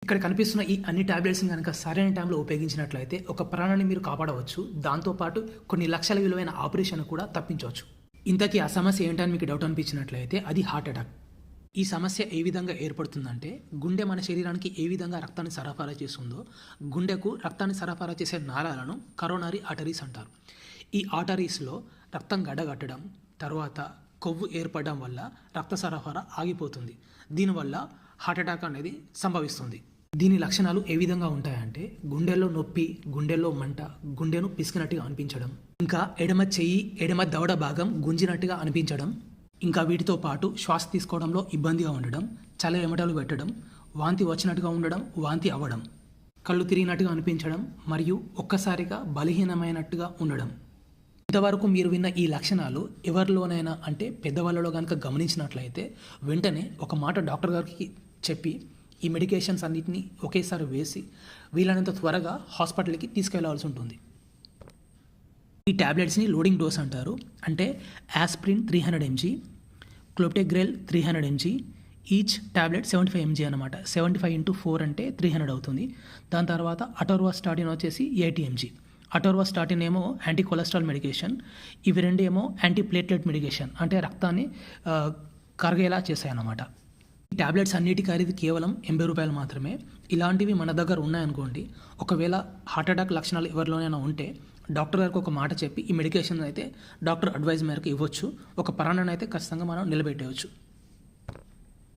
ఇక్కడ కనిపిస్తున్న ఈ అన్ని టాబ్లెట్స్ని కనుక సరైన టైంలో ఉపయోగించినట్లయితే ఒక ప్రాణాన్ని మీరు కాపాడవచ్చు. దాంతోపాటు కొన్ని లక్షల విలువైన ఆపరేషన్ కూడా తప్పించవచ్చు. ఇంతకీ ఆ సమస్య ఏంటని మీకు డౌట్ అనిపించినట్లయితే అది హార్ట్ అటాక్. ఈ సమస్య ఏ విధంగా ఏర్పడుతుందంటే, గుండె మన శరీరానికి ఏ విధంగా రక్తాన్ని సరఫరా చేస్తుందో, గుండెకు రక్తాన్ని సరఫరా చేసే నాళాలను కరోనరీ ఆర్టరీస్ అంటారు. ఈ ఆర్టరీస్లో రక్తం గడ్డగట్టడం, తర్వాత కొవ్వు ఏర్పడడం వల్ల రక్త సరఫరా ఆగిపోతుంది. దీనివల్ల హార్ట్ అటాక్ అనేది సంభవిస్తుంది. దీని లక్షణాలు ఏ విధంగా ఉంటాయంటే, గుండెల్లో నొప్పి, గుండెల్లో మంట, గుండెను పిసికినట్టుగా అనిపించడం, ఇంకా ఎడమ చెయ్యి, ఎడమ దవడ భాగం గుంజినట్టుగా అనిపించడం, ఇంకా వీటితో పాటు శ్వాస తీసుకోవడంలో ఇబ్బందిగా ఉండడం, చల ఎమటలు పెట్టడం, వాంతి వచ్చినట్టుగా ఉండడం, వాంతి అవ్వడం, కళ్ళు తిరిగినట్టుగా అనిపించడం మరియు ఒక్కసారిగా బలహీనమైనట్టుగా ఉండడం. ఇంతవరకు మీరు విన్న ఈ లక్షణాలు ఎవరిలోనైనా అంటే పెద్దవాళ్ళలో కనుక గమనించినట్లయితే వెంటనే ఒక మాట డాక్టర్ గారికి చెప్పి ఈ మెడికేషన్స్ అన్నిటినీ ఒకేసారి వేసి వీలైనంత త్వరగా హాస్పిటల్కి తీసుకెళ్లాల్సి ఉంటుంది. ఈ ట్యాబ్లెట్స్ని లోడింగ్ డోస్ అంటారు. అంటే aspirin 300 mg, క్లోప్టెగ్రెల్ 300 mg, each tablet 75 mg అనమాట. 75 × 4 అంటే 300 అవుతుంది. దాని తర్వాత అటోర్వాస్టాటిన్ వచ్చేసి 80 mg. అటోర్వాస్టాటిన్ ఏమో యాంటీ కొలెస్ట్రాల్ మెడికేషన్, ఇవి రెండు ఏమో యాంటీ ప్లేట్లెట్ మెడికేషన్, అంటే రక్తాన్ని కరిగేలా చేస్తాయన్నమాట. ఈ ట్యాబ్లెట్స్ అన్నిటి ఖరీదు కేవలం 80 రూపాయలు మాత్రమే. ఇలాంటివి మన దగ్గర ఉన్నాయనుకోండి, ఒకవేళ హార్ట్ అటాక్ లక్షణాలు ఎవరిలోనైనా ఉంటే డాక్టర్ గారికి ఒక మాట చెప్పి ఈ మెడికేషన్ అయితే డాక్టర్ అడ్వైజ్ మేరకు ఇవ్వచ్చు. ఒక ప్రాణాన్ని అయితే ఖచ్చితంగా మనం నిలబెట్టవచ్చు.